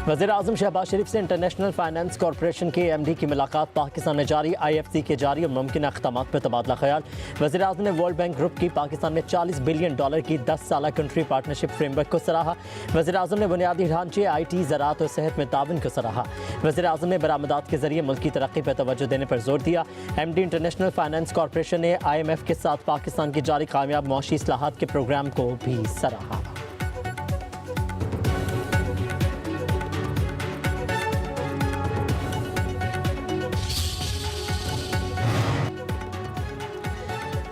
वज़ीर-ए-आज़म शहबाज शरीफ से international finance corporation के MD की मुलाकात। पाकिस्तान में जारी IFC के जारी और मुमकिन इक़दामात पर तबादला ख्याल। वज़ीर-ए-आज़म ने वर्ल्ड बैंक ग्रुप की पाकिस्तान में $40 बिलियन की 10 साला कंट्री पार्टनरशिप फ्रेमवर्क को सराहा। वज़ीर-ए-आज़म ने बुनियादी ढांचे, IT, ज़राअत और सेहत में ताउन को सराहा। वज़ीर-ए-आज़म ने बरामदात के जरिए मुल्क की तरक्की पर तवज्जो देने पर जोर दिया। MD इंटरनेशनल फाइनेंस कॉरपोरेशन ने IMF के साथ पाकिस्तान की जारी कामयाब मुआशी इस्लाहात के प्रोग्राम को भी सराहा।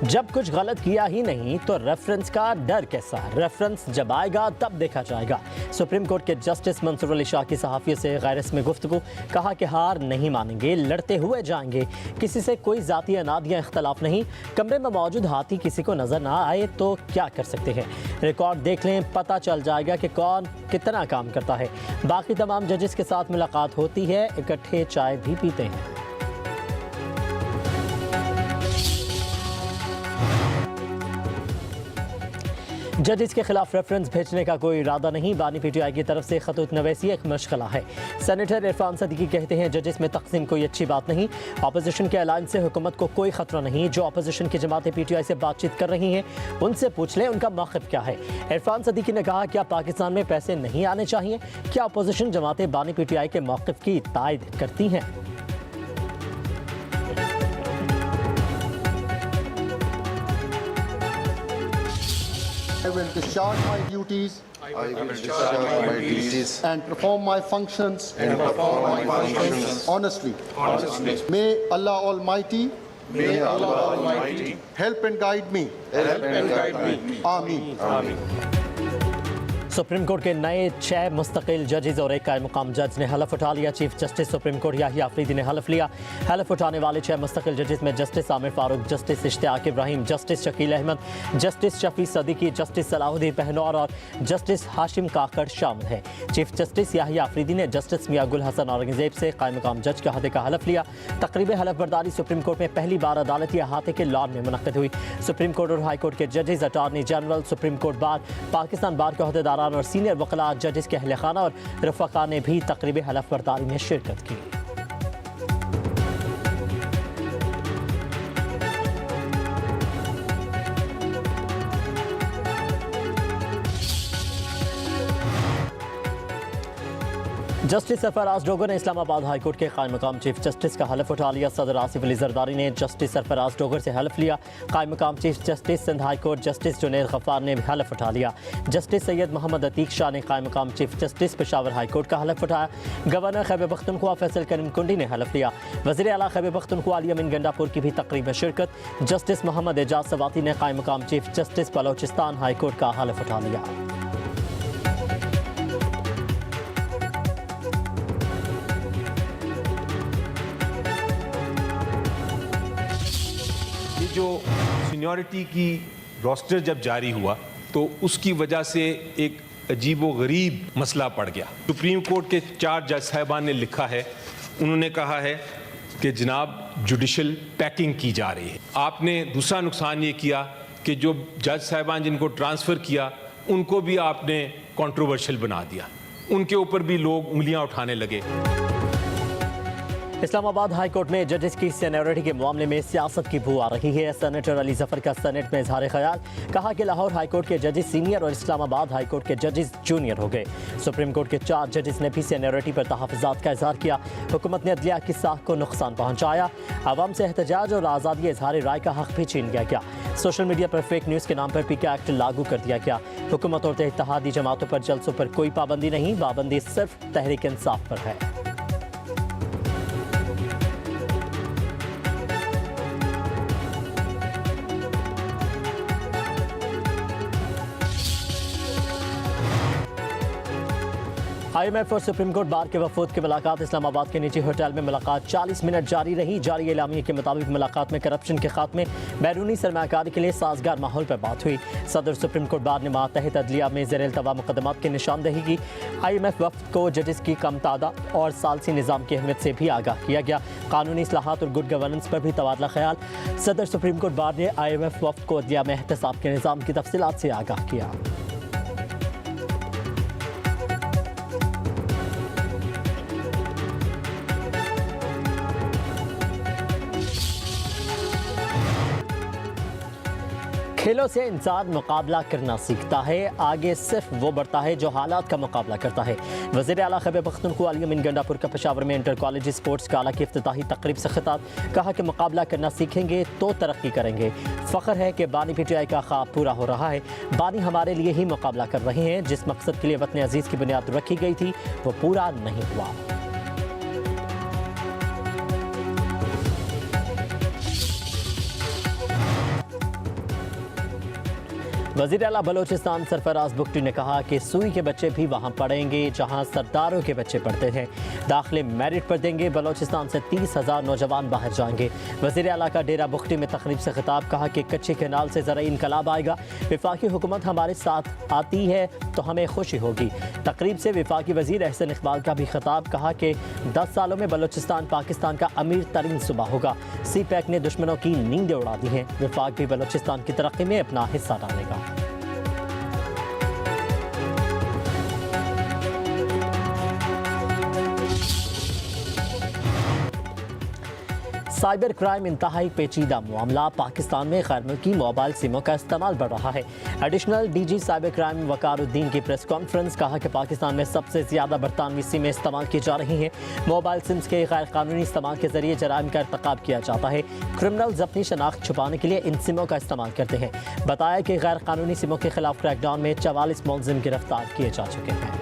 जब कुछ गलत किया ही नहीं तो रेफरेंस का डर कैसा? रेफरेंस जब आएगा तब देखा जाएगा। सुप्रीम कोर्ट के जस्टिस मंसूर अली शाह की सहाफ़ियों से गैर रस्मी गुफ्तगू। कहा कि हार नहीं मानेंगे, लड़ते हुए जाएंगे, किसी से कोई ज़ाती अनाद या इख्तलाफ नहीं। कमरे में मौजूद हाथी किसी को नज़र ना आए तो क्या कर सकते हैं? रिकॉर्ड देख लें, पता चल जाएगा कि कौन कितना काम करता है। बाकी तमाम जजेस के साथ मुलाकात होती है, इकट्ठे चाय भी पीते हैं। जजेस के खिलाफ रेफरेंस भेजने का कोई इरादा नहीं। बानी PTI की तरफ से खतूत नवैसी एक मशगला है। सेनेटर इरफान सदीकी कहते हैं जजेस में तकसीम कोई अच्छी बात नहीं। अपोजिशन के अलायंस से हुकूमत को कोई खतरा नहीं। जो अपोजिशन की जमातें PTI से बातचीत कर रही हैं उनसे पूछ लें उनका मौक़िफ़ क्या है। इरफान सदीकी ने कहा क्या पाकिस्तान में पैसे नहीं आने चाहिए? क्या अपोजिशन जमातें बानी PTI के मौक़िफ़ की तायद करती हैं? I will discharge my duties and perform my functions honestly. May Allah Almighty help and guide me. Ameen. Supreme court के नए 6 मुस्तकिल जजेस और एक कायम मुकाम जज ने हलफ उठा लिया। Chief justice supreme court Yahya Afridi ने हलफ लिया। हलफ उठाने वाले 6 मुस्तकिल जजेस में justice Amir Farooq, justice Ishtiaq Ibrahim, justice Shakeel Ahmed, justice Shafi Siddiqui, justice Salahuddin Panhwar और जस्टिस हाशिम काकड़ शामिल है। चीफ जस्टिस याहिया अफरीदी ने जस्टिस मियां गुल हसन औरंगजेब से कायम मुकाम जज के अहदे का हलफ लिया। तकरीब हलफ बर्दारी सुप्रीम कोर्ट में पहली बार अदालती अहाते के लॉन में मुनक्किद हुई। सुप्रीम कोर्ट और हाई कोर्ट के जजेस, attorney general, supreme court bar, Pakistan बार के अहदेदार और सीनियर वकला, जजेस के अहले खाना और रफ़ाक़ा ने भी तकरीब हलफ बर्दारी में शिरकत की। जस्टिस सरफराज डोगर ने इस्लामाबाद हाई कोर्ट के कायम मकाम चीफ जस्टिस का हलफ उठा लिया। सदर आसिफ अली जरदारी ने जस्टिस सरफराज डोगर से हलफ लिया। कायम मकाम chief justice Sindh high court justice Junaid Ghaffar ने भी हलफ उठा लिया। जस्टिस सैयद मोहम्मद अतीक शाह ने कायम मकाम chief justice Peshawar high court का हलफ उठाया। गवर्नर खैबर पख्तूनख्वा फैसल करीम कुंडी ने हलफ लिया। वज़ीर आला खैबर पख्तूनख्वा अली अमीन गंडापुर की भी तकरीब में शिरकत। जस्टिस मोहम्मद एजाज सवाती ने कायम मकाम chief justice Balochistan high court का हलफ उठा लिया। जो सीनियरिटी की रोस्टर जब जारी हुआ तो उसकी वजह से एक अजीबो गरीब मसला पड़ गया। सुप्रीम कोर्ट के 4 जज साहिबान ने लिखा है, उन्होंने कहा है कि जनाब जुडिशल पैकिंग की जा रही है। आपने दूसरा नुकसान ये किया कि जो जज साहिबान जिनको ट्रांसफ़र किया उनको भी आपने कंट्रोवर्शियल बना दिया, उनके ऊपर भी लोग उंगलियां उठाने लगे। इस्लामाबाद हाई कोर्ट में जजेस की सीनियरिटी के मामले में सियासत की बू आ रही है। सेनेटर अली जफर का सेनेट में इजहार ख्याल। कहा कि लाहौर हाई कोर्ट के जजेस सीनियर और इस्लामाबाद हाई कोर्ट के जजेस जूनियर हो गए। सुप्रीम कोर्ट के 4 जजेस ने भी सीनियरिटी पर तहफ़्फ़ुज़ात का इजहार किया। हुकूमत ने अदलिया की साख को नुकसान पहुँचाया। आवाम से एहतजाज और आज़ादी इजहार राय का हक भी छीन गया। क्या सोशल मीडिया पर फेक न्यूज़ के नाम पर PK एक्ट लागू कर दिया गया। हुकूमत और इत्तेहादी जमातों पर जलसों पर कोई पाबंदी नहीं, पाबंदी सिर्फ तहरीक इंसाफ पर है। IMF और सुप्रीम कोर्ट बार के वफूद की मुलाकात। इस्लामाबाद के निजी होटल में मुलाकात 40 मिनट जारी रही। जारी एलामिया के मुताबिक मुलाकात में करप्शन के खात्मे, बैरूनी सरमायाकारी के लिए साजगार माहौल पर बात हुई। सदर सुप्रीम कोर्ट बार ने मातहत अदलिया में ज़ेर इल्तवा मुकदमात की निशानदही की। IMF वफ्द को जजेस की कम तादाद और सालसी निज़ाम की अहमियत से भी आगाह किया गया। कानूनी इस्लाहात और गुड गवर्नेंस पर भी तबादला ख्याल। सदर सुप्रीम कोर्ट बार ने IMF वफ्द को अदलिया में एहतसाब के निज़ाम की तफसीलात से आगाह किया। खेलों से इंसान मुकाबला करना सीखता है, आगे सिर्फ वो बढ़ता है जो हालात का मुकाबला करता है। वज़ीर आला खैबर पख्तूनख्वा अली अमीन गंडापुर का पेशावर में इंटर कॉलेज स्पोर्ट्स गाला की इफ्तिताही तकरीब से खिताब। कहा कि मुकाबला करना सीखेंगे तो तरक्की करेंगे। फ़ख्र है कि बानी PTI का ख्वाब पूरा हो रहा है। बानी हमारे लिए ही मुकाबला कर रहे हैं। जिस मकसद के लिए वतन अजीज़ की बुनियाद रखी गई थी वो पूरा नहीं हुआ। वज़ीर आला बलोचिस्तान सरफराज बुगटी ने कहा कि सूई के बच्चे भी वहाँ पढ़ेंगे जहाँ सरदारों के बच्चे पढ़ते हैं। दाखिले मेरिट पर देंगे। बलोचिस्तान से 30,000 नौजवान बाहर जाएंगे। वज़ीर आला का डेरा बुगटी में तकरीब से खिताब। कहा कि कच्ची कैनाल से ज़रा इनकलाब आएगा। वफाकी हुकूमत हमारे साथ आती है तो हमें खुशी होगी। तकरीब से वफाकी वज़ीर एहसन इकबाल का भी खिताब। कहा कि 10 सालों में बलोचिस्तान पाकिस्तान का अमीर तरीन सूबा होगा। CPEC ने दुश्मनों की नींदें उड़ा दी हैं। वफाक भी बलोचिस्तान की तरक्की में अपना हिस्सा डालेगा। साइबर क्राइम इंतहाई पेचीदा मामला। पाकिस्तान में गैर मुल्की मोबाइल सिमों का इस्तेमाल बढ़ रहा है। एडिशनल DG साइबर क्राइम वकारुद्दीन की प्रेस कॉन्फ्रेंस। कहा कि पाकिस्तान में सबसे ज़्यादा बरतानवी सिमें इस्तेमाल की जा रही हैं। मोबाइल सिम्स के गैर कानूनी इस्तेमाल के जरिए जराइम का इर्तिकाब किया जाता है। क्रिमिनल्स अपनी शनाख्त छुपाने के लिए इन सिमों का इस्तेमाल करते हैं। बताया कि गैर कानूनी सिमों के खिलाफ क्रैकडाउन में 44 मुलजिम गिरफ्तार किए जा चुके हैं।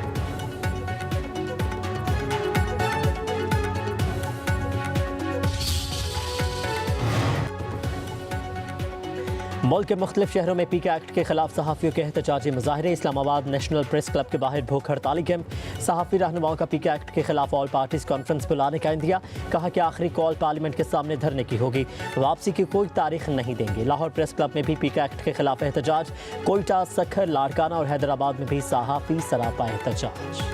मुल्क के मुख्तलिफ शहरों में PK एक्ट के खिलाफ सहाफ़ियों के एहतजाजी मुजाहरे। इस्लामाबाद नेशनल प्रेस क्लब के बाहर भूख हड़ताली कैंप। सहाफ़ी रहनुमाओं का PK एक्ट के खिलाफ ऑल पार्टीज कॉन्फ्रेंस बुलाने का इंदिया। कहा कि आखिरी कॉल पार्लियामेंट के सामने धरने की होगी। वापसी की कोई तारीख नहीं देंगे। लाहौर प्रेस क्लब में भी PK एक्ट के खिलाफ एहतजाज। कोयटा, सखर, लाड़काना और हैदराबाद में भी सहाफ़ी सरापा एहतजाज।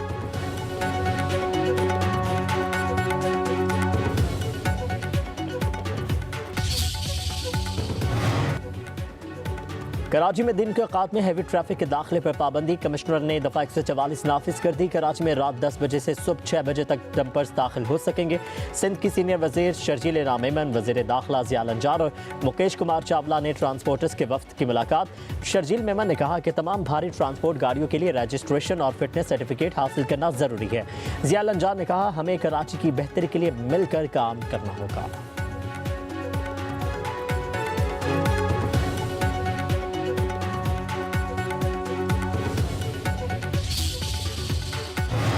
कराची में दिन के औकात में हैवी ट्रैफिक के दाखिले पर पाबंदी। कमिश्नर ने दफ़ा 144 नाफिज कर दी। कराची में रात 10 बजे से सुबह 6 बजे तक डंपर्स दाखिल हो सकेंगे। सिंध की सीनियर वज़ीर शर्जील इनाम मेमन, वज़ीर दाखिला ज़िया लंजार और मुकेश कुमार चावला ने ट्रांसपोर्टर्स के वफ्द की मुलाकात। शर्जील मेमन ने कहा कि तमाम भारी ट्रांसपोर्ट गाड़ियों के लिए रजिस्ट्रेशन और फिटनेस सर्टिफिकेट हासिल करना ज़रूरी है। ज़िया लंजार ने कहा हमें कराची की बेहतरी के लिए मिलकर काम करना होगा।